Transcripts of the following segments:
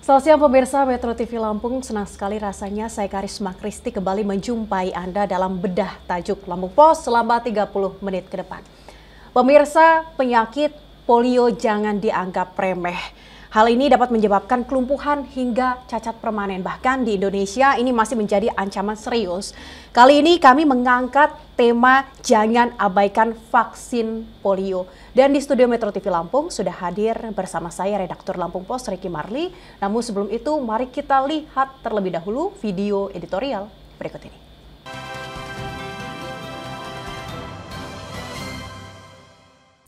Selamat siang pemirsa Metro TV Lampung, senang sekali rasanya saya Karisma Kristi kembali menjumpai Anda dalam bedah tajuk Lampung Pos selama 30 menit ke depan. Pemirsa, penyakit polio jangan dianggap remeh. Hal ini dapat menyebabkan kelumpuhan hingga cacat permanen. Bahkan di Indonesia ini masih menjadi ancaman serius. Kali ini kami mengangkat tema jangan abaikan vaksin polio. Dan di studio Metro TV Lampung sudah hadir bersama saya redaktur Lampung Pos Ricky Marli. Namun sebelum itu mari kita lihat terlebih dahulu video editorial berikut ini.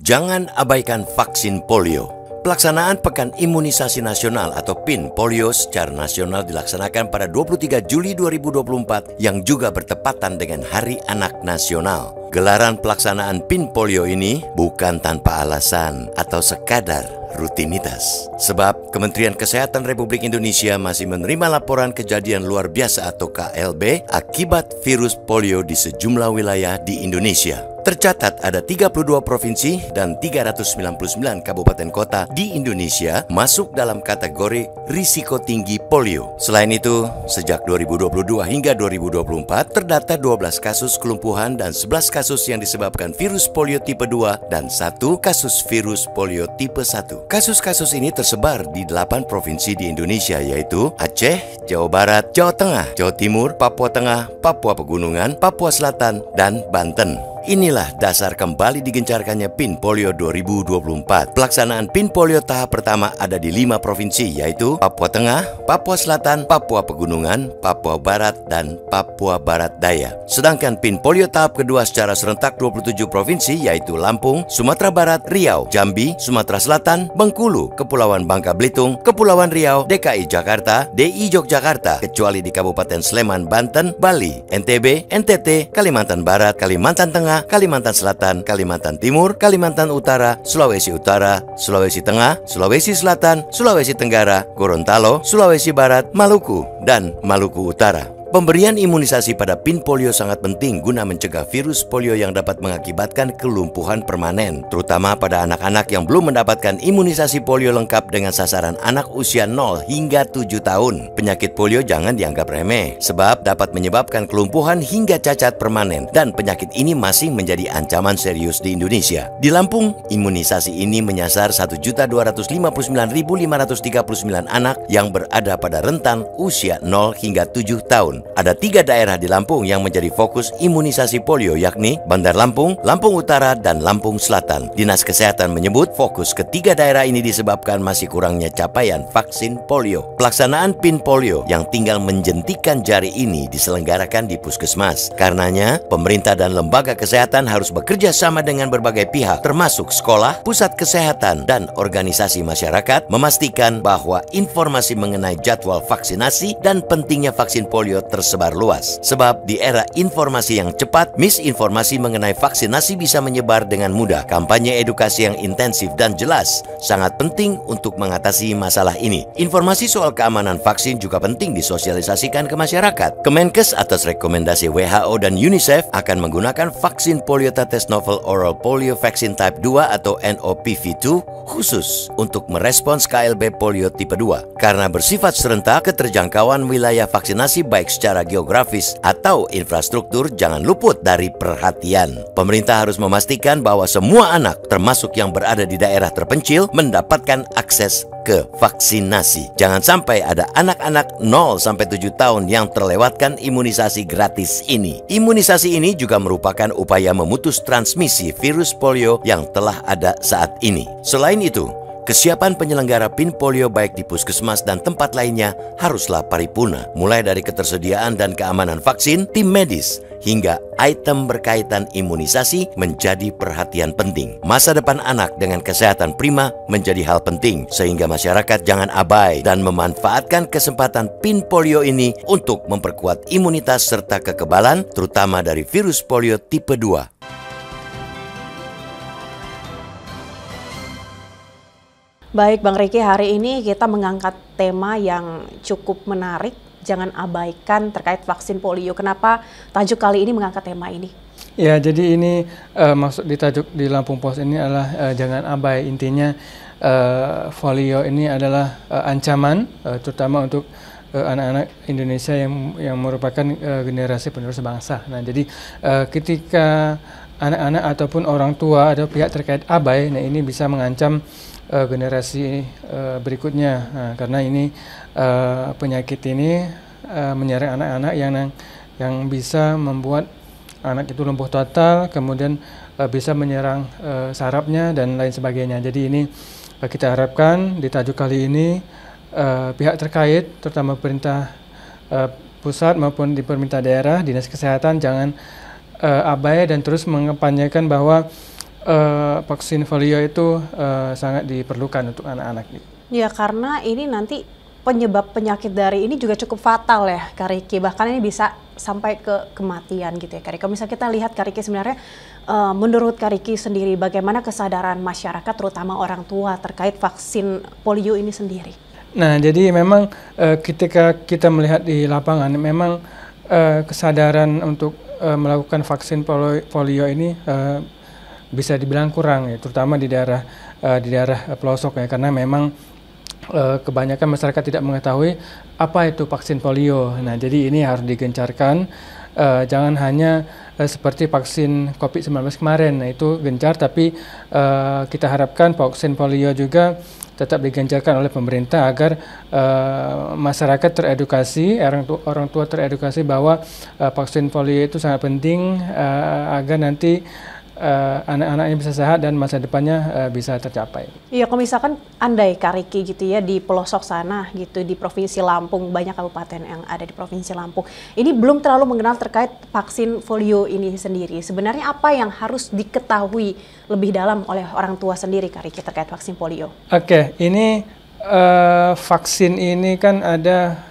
Jangan abaikan vaksin polio. Pelaksanaan Pekan Imunisasi Nasional atau PIN Polio secara nasional dilaksanakan pada 23 Juli 2024 yang juga bertepatan dengan Hari Anak Nasional. Gelaran pelaksanaan PIN Polio ini bukan tanpa alasan atau sekadar rutinitas. Sebab Kementerian Kesehatan Republik Indonesia masih menerima laporan kejadian luar biasa atau KLB akibat virus polio di sejumlah wilayah di Indonesia. Tercatat ada 32 provinsi dan 399 kabupaten kota di Indonesia masuk dalam kategori risiko tinggi polio. Selain itu, sejak 2022 hingga 2024 terdata 12 kasus kelumpuhan dan 11 kasus yang disebabkan virus polio tipe 2 dan 1 kasus virus polio tipe 1. Kasus-kasus ini tersebar di 8 provinsi di Indonesia yaitu Aceh, Jawa Barat, Jawa Tengah, Jawa Timur, Papua Tengah, Papua Pegunungan, Papua Selatan, dan Banten. Inilah dasar kembali digencarkannya PIN Polio 2024. Pelaksanaan PIN Polio tahap pertama ada di 5 provinsi yaitu Papua Tengah, Papua Selatan, Papua Pegunungan, Papua Barat, dan Papua Barat Daya. Sedangkan PIN Polio tahap kedua secara serentak 27 provinsi yaitu Lampung, Sumatera Barat, Riau, Jambi, Sumatera Selatan, Bengkulu, Kepulauan Bangka Belitung, Kepulauan Riau, DKI Jakarta, DI Yogyakarta, kecuali di Kabupaten Sleman, Banten, Bali, NTB, NTT, Kalimantan Barat, Kalimantan Tengah, Kalimantan Selatan, Kalimantan Timur, Kalimantan Utara, Sulawesi Utara, Sulawesi Tengah, Sulawesi Selatan, Sulawesi Tenggara, Gorontalo, Sulawesi Barat, Maluku, dan Maluku Utara. Pemberian imunisasi pada PIN polio sangat penting guna mencegah virus polio yang dapat mengakibatkan kelumpuhan permanen, terutama pada anak-anak yang belum mendapatkan imunisasi polio lengkap dengan sasaran anak usia 0 hingga 7 tahun. Penyakit polio jangan dianggap remeh, sebab dapat menyebabkan kelumpuhan hingga cacat permanen, dan penyakit ini masih menjadi ancaman serius di Indonesia. Di Lampung, imunisasi ini menyasar 1.259.539 anak yang berada pada rentan usia 0 hingga 7 tahun. Ada 3 daerah di Lampung yang menjadi fokus imunisasi polio yakni Bandar Lampung, Lampung Utara, dan Lampung Selatan. Dinas Kesehatan menyebut fokus ketiga daerah ini disebabkan masih kurangnya capaian vaksin polio. Pelaksanaan PIN polio yang tinggal menjentikan jari ini diselenggarakan di puskesmas. Karenanya, pemerintah dan lembaga kesehatan harus bekerja sama dengan berbagai pihak termasuk sekolah, pusat kesehatan, dan organisasi masyarakat memastikan bahwa informasi mengenai jadwal vaksinasi dan pentingnya vaksin polio tersebar luas. Sebab di era informasi yang cepat, misinformasi mengenai vaksinasi bisa menyebar dengan mudah. Kampanye edukasi yang intensif dan jelas sangat penting untuk mengatasi masalah ini. Informasi soal keamanan vaksin juga penting disosialisasikan ke masyarakat. Kemenkes atas rekomendasi WHO dan UNICEF akan menggunakan vaksin poliotetes novel oral polio vaccine type 2 atau NOPV2 khusus untuk merespons KLB polio tipe 2. Karena bersifat serentak, keterjangkauan wilayah vaksinasi baik secara geografis atau infrastruktur jangan luput dari perhatian. Pemerintah harus memastikan bahwa semua anak, termasuk yang berada di daerah terpencil, mendapatkan akses ke vaksinasi. Jangan sampai ada anak-anak 0 sampai 7 tahun yang terlewatkan imunisasi gratis ini. Imunisasi ini juga merupakan upaya memutus transmisi virus polio yang telah ada saat ini. Selain itu, kesiapan penyelenggara PIN polio baik di puskesmas dan tempat lainnya haruslah paripurna. Mulai dari ketersediaan dan keamanan vaksin, tim medis, hingga item berkaitan imunisasi menjadi perhatian penting. Masa depan anak dengan kesehatan prima menjadi hal penting, sehingga masyarakat jangan abai dan memanfaatkan kesempatan PIN polio ini untuk memperkuat imunitas serta kekebalan, terutama dari virus polio tipe 2. Baik Bang Ricky, hari ini kita mengangkat tema yang cukup menarik, jangan abaikan terkait vaksin polio. Kenapa tajuk kali ini mengangkat tema ini? Ya, jadi ini maksud di tajuk di Lampung Pos ini adalah jangan abai. Intinya polio ini adalah ancaman, terutama untuk anak-anak Indonesia yang merupakan generasi penerus bangsa. Nah, jadi ketika anak-anak ataupun orang tua atau pihak terkait abai, nah ini bisa mengancam generasi berikutnya. Nah, karena ini penyakit ini menyerang anak-anak yang bisa membuat anak itu lumpuh total, kemudian bisa menyerang sarafnya dan lain sebagainya. Jadi ini kita harapkan di tajuk kali ini pihak terkait, terutama pemerintah pusat maupun di pemerintah daerah, dinas kesehatan jangan abai dan terus mengempanyekan bahwa vaksin polio itu sangat diperlukan untuk anak-anak. Ya, karena ini nanti penyebab penyakit dari ini juga cukup fatal ya, Kak Riki. Bahkan ini bisa sampai ke kematian gitu ya, Kak Riki. Kalau misalnya kita lihat, Kak Riki, sebenarnya menurut Kak Riki sendiri, bagaimana kesadaran masyarakat, terutama orang tua, terkait vaksin polio ini sendiri? Nah, jadi memang ketika kita melihat di lapangan, memang kesadaran untuk melakukan vaksin polio ini bisa dibilang kurang ya, terutama di daerah pelosok ya, karena memang kebanyakan masyarakat tidak mengetahui apa itu vaksin polio. Nah, jadi ini harus digencarkan, jangan hanya seperti vaksin COVID-19 kemarin. Nah, itu gencar, tapi kita harapkan vaksin polio juga tetap digencarkan oleh pemerintah agar masyarakat teredukasi, orang tua teredukasi bahwa vaksin polio itu sangat penting agar nanti anak-anaknya bisa sehat dan masa depannya bisa tercapai. Iya, kalau misalkan andai Kak Riki gitu ya, di pelosok sana gitu, di Provinsi Lampung, banyak kabupaten yang ada di Provinsi Lampung, ini belum terlalu mengenal terkait vaksin polio ini sendiri. Sebenarnya apa yang harus diketahui lebih dalam oleh orang tua sendiri, Kak Riki, terkait vaksin polio? Oke, ini vaksin ini kan ada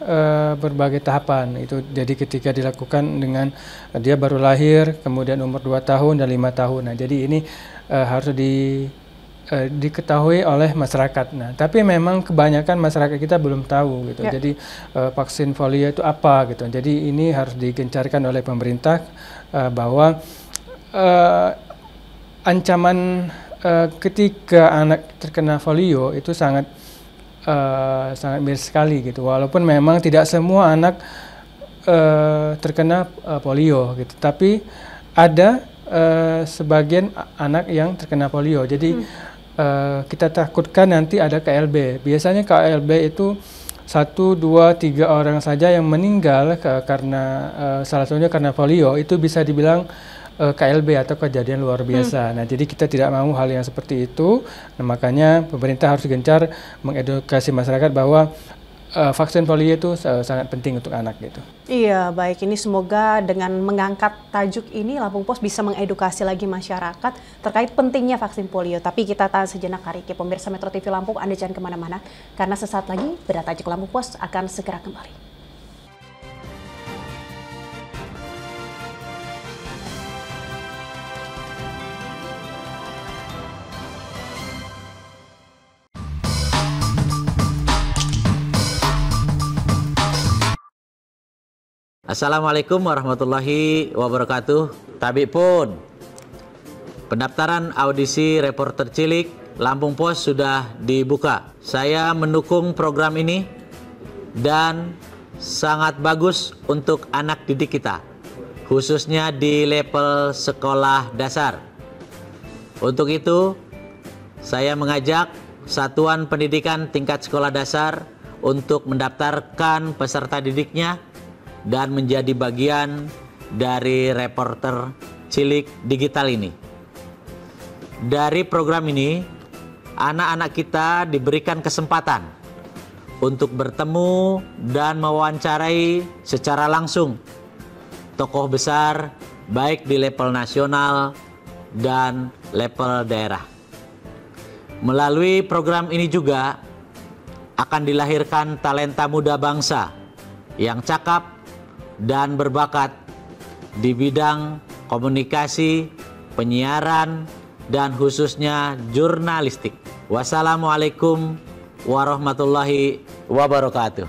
berbagai tahapan. Itu jadi ketika dilakukan dengan dia baru lahir, kemudian umur 2 tahun dan 5 tahun. Nah, jadi ini harus diketahui oleh masyarakat. Nah, tapi memang kebanyakan masyarakat kita belum tahu gitu. Ya. Jadi vaksin polio itu apa gitu. Jadi ini harus digencarkan oleh pemerintah bahwa ancaman ketika anak terkena polio itu sangat miris sekali gitu, walaupun memang tidak semua anak terkena polio gitu, tapi ada sebagian anak yang terkena polio. Jadi kita takutkan nanti ada KLB. Biasanya KLB itu 1, 2, 3 orang saja yang meninggal karena salah satunya karena polio, itu bisa dibilang KLB atau kejadian luar biasa. Nah, jadi kita tidak mau hal yang seperti itu. Nah, makanya pemerintah harus gencar mengedukasi masyarakat bahwa vaksin polio itu sangat penting untuk anak gitu. Iya, baik, ini semoga dengan mengangkat tajuk ini Lampung Pos bisa mengedukasi lagi masyarakat terkait pentingnya vaksin polio. Tapi kita tahan sejenak, Kak Riki. Pemirsa Metro TV Lampung, Anda jangan kemana-mana, karena sesaat lagi Bedah Tajuk Lampung Pos akan segera kembali. Assalamualaikum warahmatullahi wabarakatuh. Tabik pun, pendaftaran audisi reporter cilik Lampung Pos sudah dibuka. Saya mendukung program ini dan sangat bagus untuk anak didik kita, khususnya di level sekolah dasar. Untuk itu, saya mengajak Satuan Pendidikan Tingkat Sekolah Dasar untuk mendaftarkan peserta didiknya dan menjadi bagian dari reporter cilik digital ini. Dari program ini, anak-anak kita diberikan kesempatan untuk bertemu dan mewawancarai secara langsung tokoh besar baik di level nasional dan level daerah. Melalui program ini juga akan dilahirkan talenta muda bangsa yang cakap dan berbakat di bidang komunikasi, penyiaran, dan khususnya jurnalistik. Wassalamualaikum warahmatullahi wabarakatuh.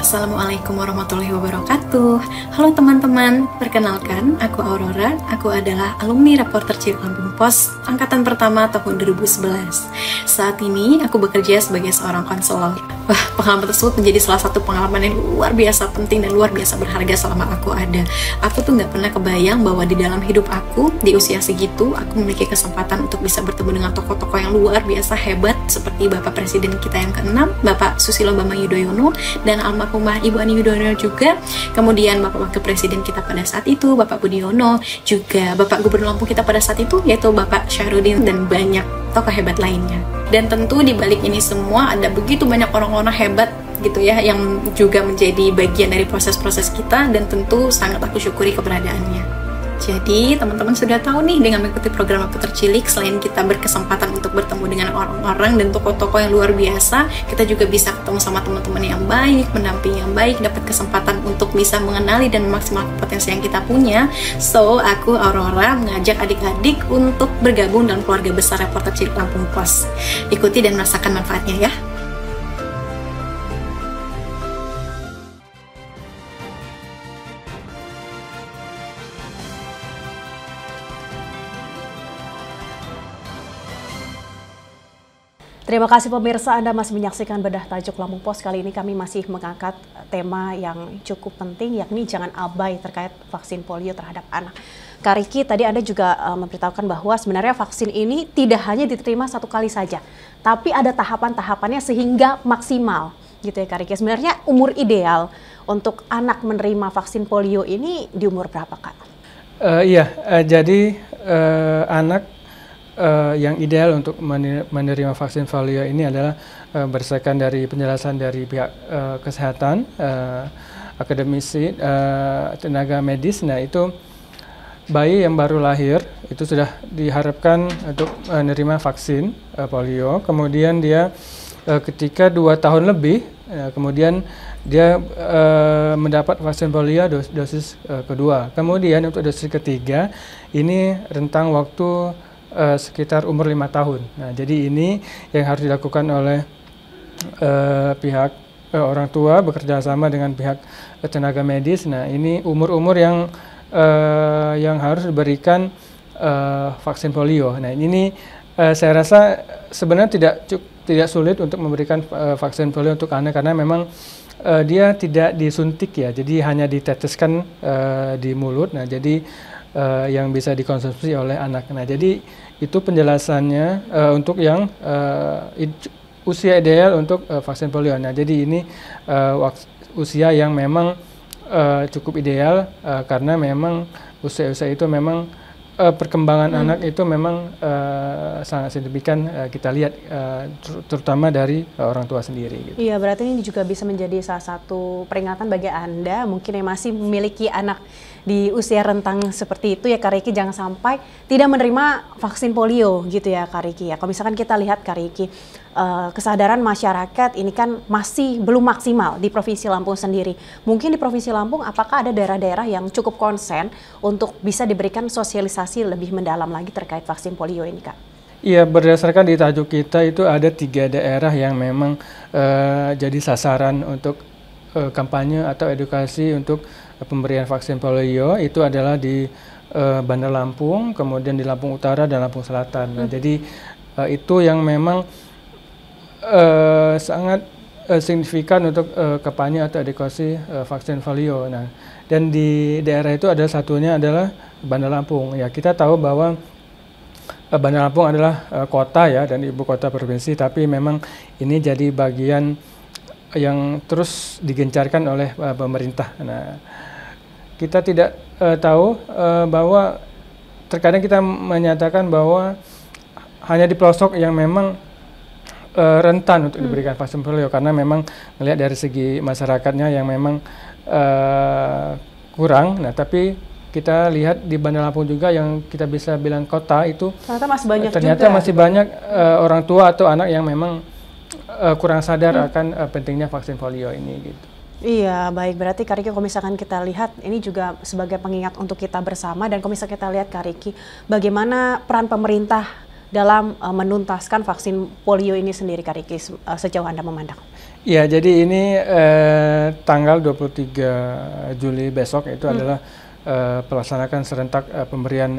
Assalamualaikum warahmatullahi wabarakatuh. Halo teman-teman, perkenalkan aku Aurora. Aku adalah alumni Reporter Cilik Lampung Pos angkatan pertama tahun 2011. Saat ini aku bekerja sebagai seorang konselor. Wah, pengalaman tersebut menjadi salah satu pengalaman yang luar biasa penting dan luar biasa berharga selama aku ada. Aku tuh nggak pernah kebayang bahwa di dalam hidup aku di usia segitu aku memiliki kesempatan untuk bisa bertemu dengan tokoh-tokoh yang luar biasa hebat seperti Bapak Presiden kita yang ke-6, Bapak Susilo Bambang Yudhoyono, dan almarhumah Ibu Ani Yudhoyono juga. Kemudian Bapak Wakil Presiden kita pada saat itu, Bapak Budiono, juga Bapak Gubernur Lampung kita pada saat itu yaitu Bapak Syahrudin, dan banyak tokoh hebat lainnya. Dan tentu di balik ini semua ada begitu banyak orang-orang hebat gitu ya yang juga menjadi bagian dari proses-proses kita, dan tentu sangat aku syukuri keberadaannya. Jadi teman-teman sudah tahu nih, dengan mengikuti program Reporter Cilik, selain kita berkesempatan untuk bertemu dengan orang-orang dan tokoh-tokoh yang luar biasa, kita juga bisa ketemu sama teman-teman yang baik, mendampingi yang baik, dapat kesempatan untuk bisa mengenali dan memaksimalkan potensi yang kita punya. So, aku Aurora mengajak adik-adik untuk bergabung dalam keluarga besar Reporter Cilik Lampung Pos. Ikuti dan merasakan manfaatnya ya. Terima kasih pemirsa, Anda masih menyaksikan Bedah Tajuk Lampung Pos. Kali ini kami masih mengangkat tema yang cukup penting, yakni jangan abai terkait vaksin polio terhadap anak. Kak Riki, tadi Anda juga memberitahukan bahwa sebenarnya vaksin ini tidak hanya diterima satu kali saja, tapi ada tahapan-tahapannya sehingga maksimal, gitu ya Kak Riki. Sebenarnya umur ideal untuk anak menerima vaksin polio ini di umur berapa, Kak? Jadi anak yang ideal untuk menerima vaksin polio ini adalah berdasarkan dari penjelasan dari pihak kesehatan, akademisi, tenaga medis. Nah, itu bayi yang baru lahir itu sudah diharapkan untuk menerima vaksin polio. Kemudian dia ketika 2 tahun lebih, kemudian dia mendapat vaksin polio dosis kedua. Kemudian untuk dosis ketiga ini rentang waktu sekitar umur 5 tahun. Nah, jadi ini yang harus dilakukan oleh pihak orang tua bekerja sama dengan pihak tenaga medis. Nah, ini umur-umur yang harus diberikan vaksin polio. Nah, ini saya rasa sebenarnya tidak sulit untuk memberikan vaksin polio untuk anak, karena memang dia tidak disuntik ya, jadi hanya diteteskan di mulut. Nah, jadi yang bisa dikonsumsi oleh anak. Nah, jadi itu penjelasannya untuk yang usia ideal untuk vaksin polio. Nah, jadi ini usia yang memang cukup ideal karena memang usia-usia itu memang perkembangan anak itu memang sangat signifikan kita lihat terutama dari orang tua sendiri. Gitu. Iya, berarti ini juga bisa menjadi salah satu peringatan bagi Anda mungkin yang masih memiliki anak di usia rentang seperti itu ya Kak Riki, jangan sampai tidak menerima vaksin polio gitu ya Kak Riki ya. Kalau misalkan kita lihat Kak Riki, kesadaran masyarakat ini kan masih belum maksimal di Provinsi Lampung sendiri. Mungkin di Provinsi Lampung apakah ada daerah-daerah yang cukup konsen untuk bisa diberikan sosialisasi lebih mendalam lagi terkait vaksin polio ini Kak? Iya, berdasarkan di tajuk kita itu ada 3 daerah yang memang jadi sasaran untuk kampanye atau edukasi untuk pemberian vaksin polio. Itu adalah di Bandar Lampung, kemudian di Lampung Utara dan Lampung Selatan. Nah, jadi itu yang memang sangat signifikan untuk kampanye atau edukasi vaksin polio. Nah, dan di daerah itu ada satunya adalah Bandar Lampung. Ya, kita tahu bahwa Bandar Lampung adalah kota ya dan ibu kota provinsi, tapi memang ini jadi bagian yang terus digencarkan oleh pemerintah. Nah, kita tidak tahu bahwa terkadang kita menyatakan bahwa hanya di pelosok yang memang rentan untuk diberikan vaksin polio, karena memang melihat dari segi masyarakatnya yang memang kurang. Nah, tapi kita lihat di Bandar Lampung juga yang kita bisa bilang kota itu ternyata masih banyak orang tua atau anak yang memang kurang sadar akan pentingnya vaksin polio ini gitu. Iya, baik. Berarti Kak Riki, kalau misalkan kita lihat, ini juga sebagai pengingat untuk kita bersama. Dan kalau misalkan kita lihat Kak Riki, bagaimana peran pemerintah dalam menuntaskan vaksin polio ini sendiri Kak Riki, sejauh Anda memandang? Ya, jadi ini tanggal 23 Juli besok itu adalah pelaksanakan serentak pemberian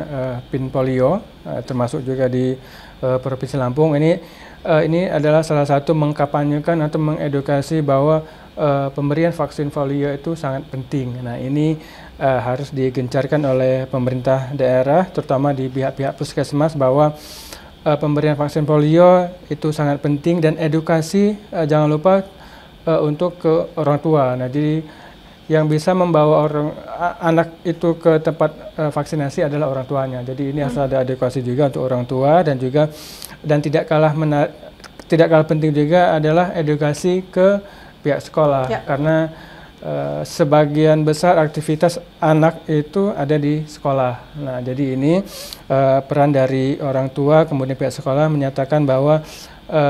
PIN polio, termasuk juga di Provinsi Lampung. Ini adalah salah satu mengkampanyekan atau mengedukasi bahwa pemberian vaksin polio itu sangat penting. Nah, ini harus digencarkan oleh pemerintah daerah, terutama di pihak-pihak puskesmas, bahwa pemberian vaksin polio itu sangat penting, dan edukasi jangan lupa untuk ke orang tua. Nah, jadi yang bisa membawa anak itu ke tempat vaksinasi adalah orang tuanya. Jadi ini harus ada edukasi juga untuk orang tua, dan tidak kalah penting juga adalah edukasi ke pihak sekolah, karena sebagian besar aktivitas anak itu ada di sekolah. Nah, jadi ini peran dari orang tua kemudian pihak sekolah menyatakan bahwa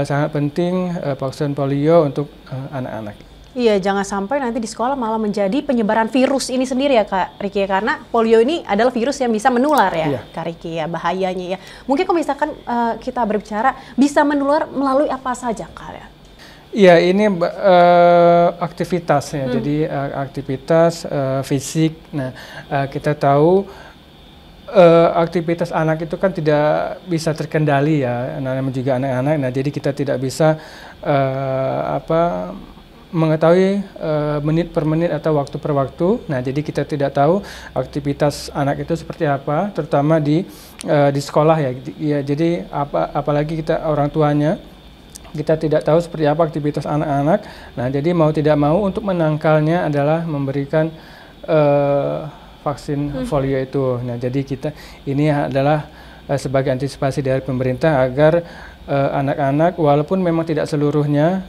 sangat penting vaksin polio untuk anak-anak. Iya, jangan sampai nanti di sekolah malah menjadi penyebaran virus ini sendiri ya Kak Riki, karena polio ini adalah virus yang bisa menular ya, Kak Riki, ya bahayanya ya. Mungkin kalau misalkan kita berbicara bisa menular melalui apa saja Kak ya? Iya, ini aktivitas ya, jadi aktivitas fisik. Nah, kita tahu aktivitas anak itu kan tidak bisa terkendali ya, namanya juga anak-anak. Nah, jadi kita tidak bisa mengetahui menit per menit atau waktu per waktu. Nah, jadi kita tidak tahu aktivitas anak itu seperti apa, terutama di sekolah ya. Ya, jadi apalagi kita orang tuanya, kita tidak tahu seperti apa aktivitas anak-anak. Nah, jadi mau tidak mau untuk menangkalnya adalah memberikan vaksin polio itu. Nah, jadi ini adalah sebagai antisipasi dari pemerintah agar anak-anak walaupun memang tidak seluruhnya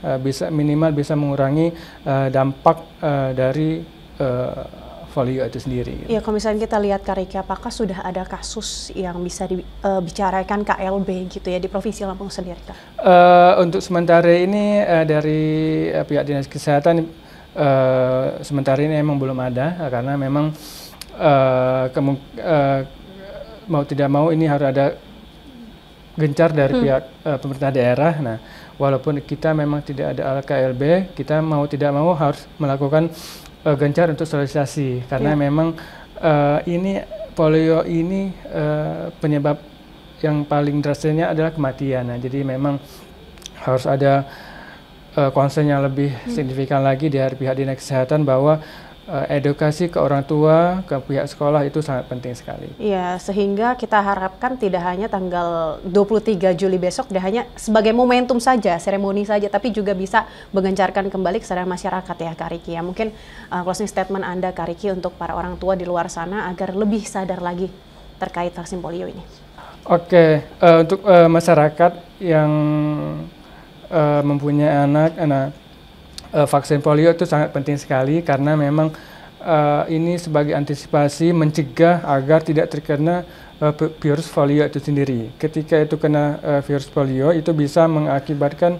minimal bisa mengurangi dampak dari polio itu sendiri. Iya, kalau misalnya kita lihat Kak Riki, apakah sudah ada kasus yang bisa dibicarakan KLB gitu ya di Provinsi Lampung sendiri Kak? Untuk sementara ini dari pihak Dinas Kesehatan sementara ini memang belum ada, karena memang mau tidak mau ini harus ada gencar dari pihak pemerintah daerah. Nah, walaupun kita memang tidak ada KLB, kita mau tidak mau harus melakukan gencar untuk sosialisasi, karena memang ini polio ini penyebab yang paling drastisnya adalah kematian. Nah, jadi memang harus ada concern yang lebih signifikan lagi dari pihak Dinas Kesehatan bahwa edukasi ke orang tua, ke pihak sekolah itu sangat penting sekali. Iya, sehingga kita harapkan tidak hanya tanggal 23 Juli besok, tidak hanya sebagai momentum saja, seremoni saja, tapi juga bisa menggencarkan kembali kesadaran masyarakat ya Kak Riki. Ya, mungkin closing statement Anda Kak Riki untuk para orang tua di luar sana agar lebih sadar lagi terkait vaksin polio ini. Oke, untuk masyarakat yang mempunyai anak, vaksin polio itu sangat penting sekali, karena memang ini sebagai antisipasi mencegah agar tidak terkena virus polio itu sendiri. Ketika itu kena virus polio, itu bisa mengakibatkan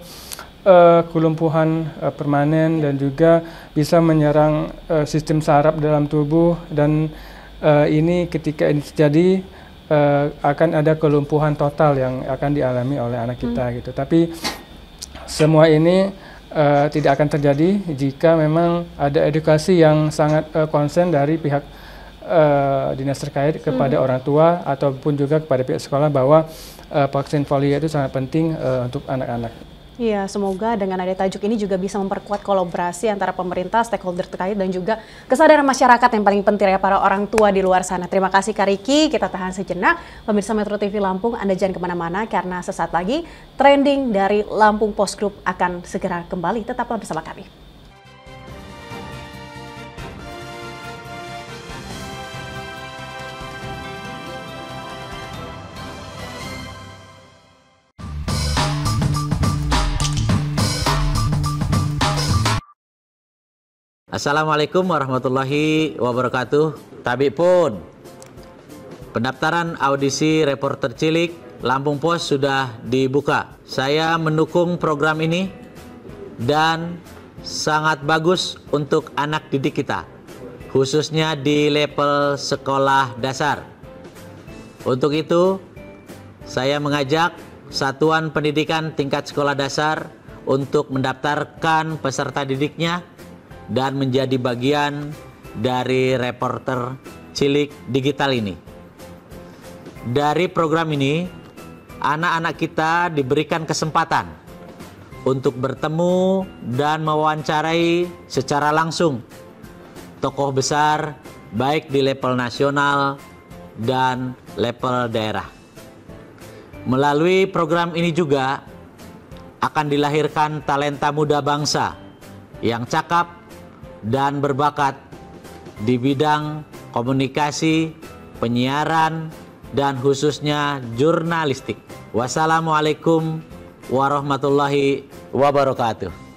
kelumpuhan permanen dan juga bisa menyerang sistem saraf dalam tubuh, dan ini ketika ini terjadi akan ada kelumpuhan total yang akan dialami oleh anak kita gitu. Tapi semua ini tidak akan terjadi jika memang ada edukasi yang sangat konsen dari pihak dinas terkait kepada orang tua ataupun juga kepada pihak sekolah bahwa vaksin polio itu sangat penting untuk anak-anak. Iya, semoga dengan ada tajuk ini juga bisa memperkuat kolaborasi antara pemerintah, stakeholder terkait, dan juga kesadaran masyarakat yang paling penting ya, para orang tua di luar sana. Terima kasih Kak Riki, kita tahan sejenak. Pemirsa Metro TV Lampung, Anda jangan kemana-mana karena sesaat lagi trending dari Lampung Post Group akan segera kembali. Tetaplah bersama kami. Assalamualaikum warahmatullahi wabarakatuh. Tabik pun, pendaftaran audisi reporter cilik Lampung Post sudah dibuka. Saya mendukung program ini dan sangat bagus untuk anak didik kita, khususnya di level sekolah dasar. Untuk itu, saya mengajak Satuan Pendidikan Tingkat Sekolah Dasar untuk mendaftarkan peserta didiknya dan menjadi bagian dari reporter cilik digital ini. Dari program ini, anak-anak kita diberikan kesempatan untuk bertemu dan mewawancarai secara langsung tokoh besar baik di level nasional dan level daerah. Melalui program ini juga akan dilahirkan talenta muda bangsa yang cakap dan berbakat di bidang komunikasi, penyiaran, dan khususnya jurnalistik. Wassalamualaikum warahmatullahi wabarakatuh.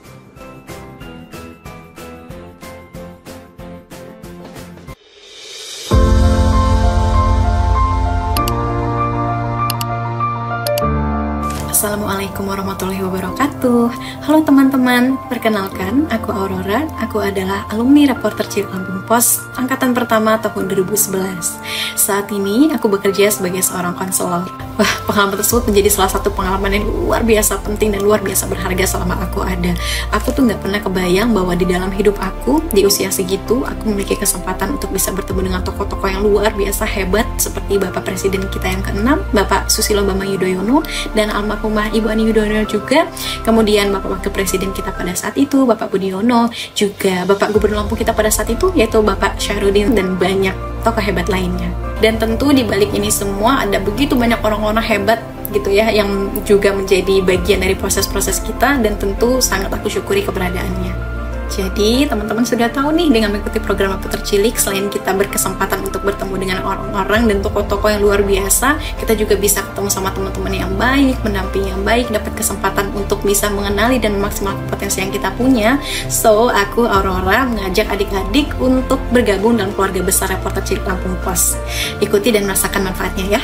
Assalamualaikum warahmatullahi wabarakatuh. Halo teman-teman, perkenalkan aku Aurora. Aku adalah alumni reporter cilik Lampung Pos angkatan pertama tahun 2011. Saat ini aku bekerja sebagai seorang konselor. Wah, pengalaman tersebut menjadi salah satu pengalaman yang luar biasa penting dan luar biasa berharga selama aku ada. Aku tuh nggak pernah kebayang bahwa di dalam hidup aku di usia segitu aku memiliki kesempatan untuk bisa bertemu dengan tokoh-tokoh yang luar biasa hebat seperti Bapak Presiden kita yang ke-6, Bapak Susilo Bambang Yudhoyono, dan almarhumah Ibu Ani Yudhoyono juga. Kemudian Bapak Wakil Presiden kita pada saat itu, Bapak Budiono, juga Bapak Gubernur Lampung kita pada saat itu yaitu Bapak Syahrudin, dan banyak tokoh hebat lainnya. Dan tentu di balik ini semua ada begitu banyak orang-orang hebat gitu ya yang juga menjadi bagian dari proses-proses kita, dan tentu sangat aku syukuri keberadaannya. Jadi teman-teman sudah tahu nih, dengan mengikuti program Reporter Cilik, selain kita berkesempatan untuk bertemu dengan orang-orang dan tokoh-tokoh yang luar biasa, kita juga bisa ketemu sama teman-teman yang baik, mendampingi yang baik, dapat kesempatan untuk bisa mengenali dan memaksimalkan potensi yang kita punya. So, aku Aurora mengajak adik-adik untuk bergabung dalam keluarga besar Reporter Cilik Lampung Pos. Ikuti dan merasakan manfaatnya ya.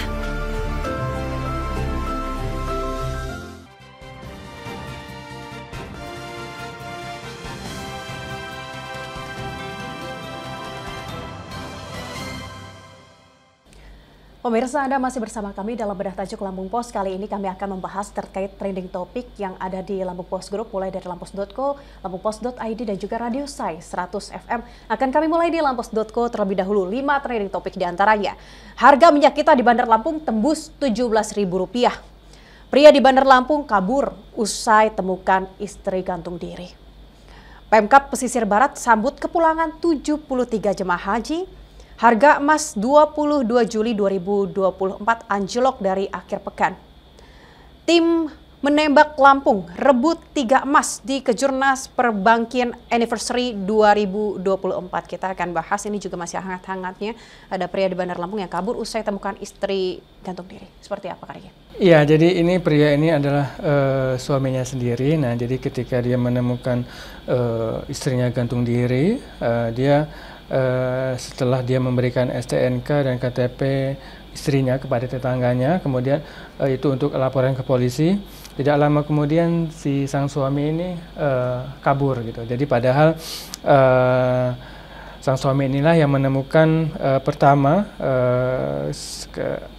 Pemirsa, Anda masih bersama kami dalam Bedah Tajuk Lampung Pos. Kali ini kami akan membahas terkait trending topik yang ada di Lampung Pos Group, mulai dari lampus.co, lampungpos.id, dan juga Radio Sai 100 FM. Akan kami mulai di lampus.co terlebih dahulu. 5 trending topik diantaranya. Harga minyak kita di Bandar Lampung tembus Rp17.000. Pria di Bandar Lampung kabur usai temukan istri gantung diri. Pemkab Pesisir Barat sambut kepulangan 73 jemaah haji. Harga emas 22 Juli 2024 anjlok dari akhir pekan. Tim menembak Lampung rebut 3 emas di Kejurnas Perbankian Anniversary 2024. Kita akan bahas, ini juga masih hangat-hangatnya. Ada pria di Bandar Lampung yang kabur usai temukan istri gantung diri. Seperti apa, Kak Riki? Iya, jadi ini pria ini adalah suaminya sendiri. Nah, jadi ketika dia menemukan istrinya gantung diri, dia setelah dia memberikan STNK dan KTP istrinya kepada tetangganya, kemudian itu untuk laporan ke polisi. Tidak lama kemudian si sang suami ini kabur gitu. Jadi padahal sang suami inilah yang menemukan pertama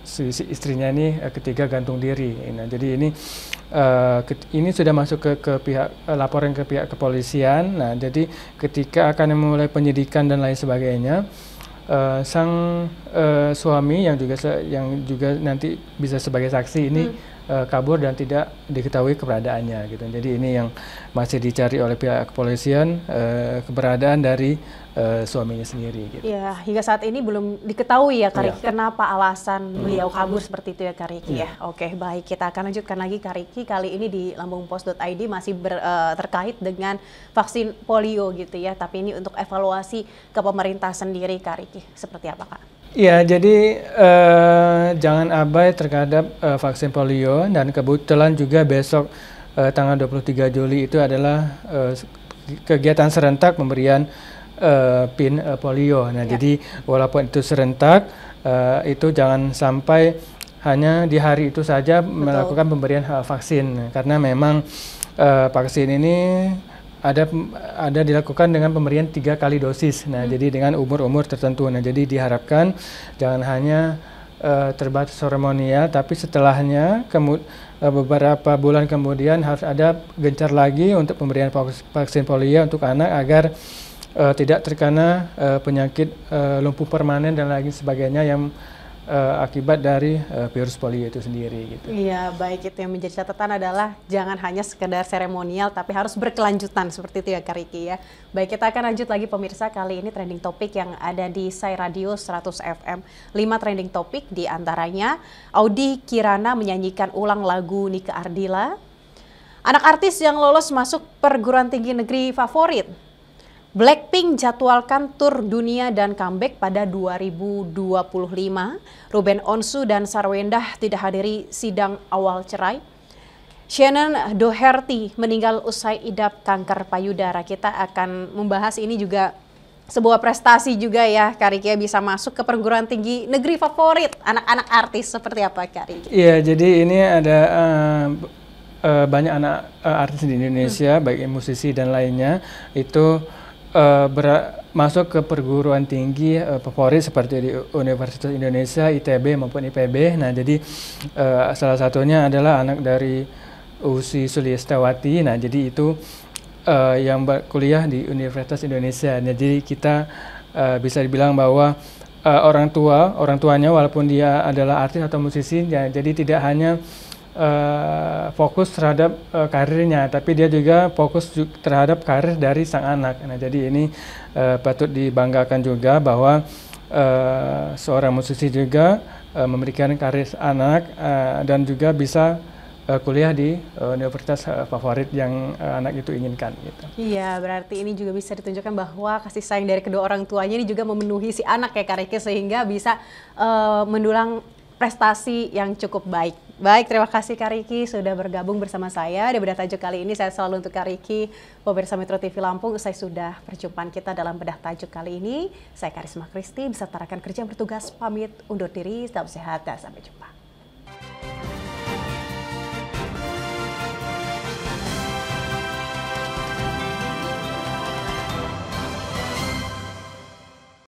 si istrinya ini ketiga gantung diri. Nah, jadi ini sudah masuk ke pihak laporan ke pihak kepolisian. Nah, jadi ketika akan memulai penyidikan dan lain sebagainya, sang suami yang juga nanti bisa sebagai saksi ini kabur dan tidak diketahui keberadaannya gitu. Jadi ini yang masih dicari oleh pihak kepolisian, keberadaan dari suaminya sendiri gitu. Ya, hingga saat ini belum diketahui ya, Kak Riki, kenapa alasan beliau kabur seperti itu ya, Kak Riki ya. Oke, baik, kita akan lanjutkan lagi, Kak Riki. Kali ini di lampungpos.id masih terkait dengan vaksin polio gitu ya, tapi ini untuk evaluasi ke pemerintah sendiri, Kak Riki. Seperti apa, Kak? Ya, jadi jangan abai terhadap vaksin polio, dan kebetulan juga besok tanggal 23 Juli itu adalah kegiatan serentak pemberian PIN polio. Nah, jadi walaupun itu serentak, itu jangan sampai hanya di hari itu saja melakukan pemberian vaksin, karena memang vaksin ini ada dilakukan dengan pemberian 3 kali dosis. Nah, jadi dengan umur-umur tertentu. Nah, jadi diharapkan jangan hanya terbatas seremonial, tapi setelahnya beberapa bulan kemudian harus ada gencar lagi untuk pemberian vaksin polio untuk anak agar tidak terkena penyakit lumpuh permanen dan lain sebagainya yang akibat dari virus polio itu sendiri gitu. Iya, baik, itu yang menjadi catatan adalah jangan hanya sekedar seremonial tapi harus berkelanjutan seperti itu ya Kak Riki ya. Baik, kita akan lanjut lagi pemirsa, kali ini trending topik yang ada di Sai Radio 100 FM. 5 trending topik diantaranya Audi Kirana menyanyikan ulang lagu Nika Ardila, anak artis yang lolos masuk perguruan tinggi negeri favorit, Blackpink jadwalkan tur dunia dan comeback pada 2025. Ruben Onsu dan Sarwendah tidak hadiri sidang awal cerai. Shannon Doherty meninggal usai idap kanker payudara. Kita akan membahas ini juga sebuah prestasi juga ya, Kak Riki, bisa masuk ke perguruan tinggi negeri favorit anak-anak artis seperti apa, Kak Riki? Iya, jadi ini ada banyak anak artis di Indonesia, baik musisi dan lainnya, itu masuk ke perguruan tinggi favorit seperti di Universitas Indonesia, ITB maupun IPB. Nah, jadi salah satunya adalah anak dari Usi Sulistiawati. Nah, jadi itu yang kuliah di Universitas Indonesia. Nah, jadi kita bisa dibilang bahwa orang tuanya walaupun dia adalah artis atau musisi, ya, jadi tidak hanya fokus terhadap karirnya, tapi dia juga fokus terhadap karir dari sang anak. Nah, jadi ini patut dibanggakan juga bahwa seorang musisi juga memberikan karir anak dan juga bisa kuliah di universitas favorit yang anak itu inginkan gitu. Iya, berarti ini juga bisa ditunjukkan bahwa kasih sayang dari kedua orang tuanya ini juga memenuhi si anak ya Kak Riki, sehingga bisa mendulang prestasi yang cukup baik. Baik, terima kasih Kak Riki sudah bergabung bersama saya di Bedah Tajuk kali ini. Saya selalu untuk Kak Riki, pemirsa Metro TV Lampung. Usai sudah perjumpaan kita dalam Bedah Tajuk kali ini, saya Karisma Kristi beserta rekan kerja yang bertugas pamit undur diri. Salam sehat dan sampai jumpa.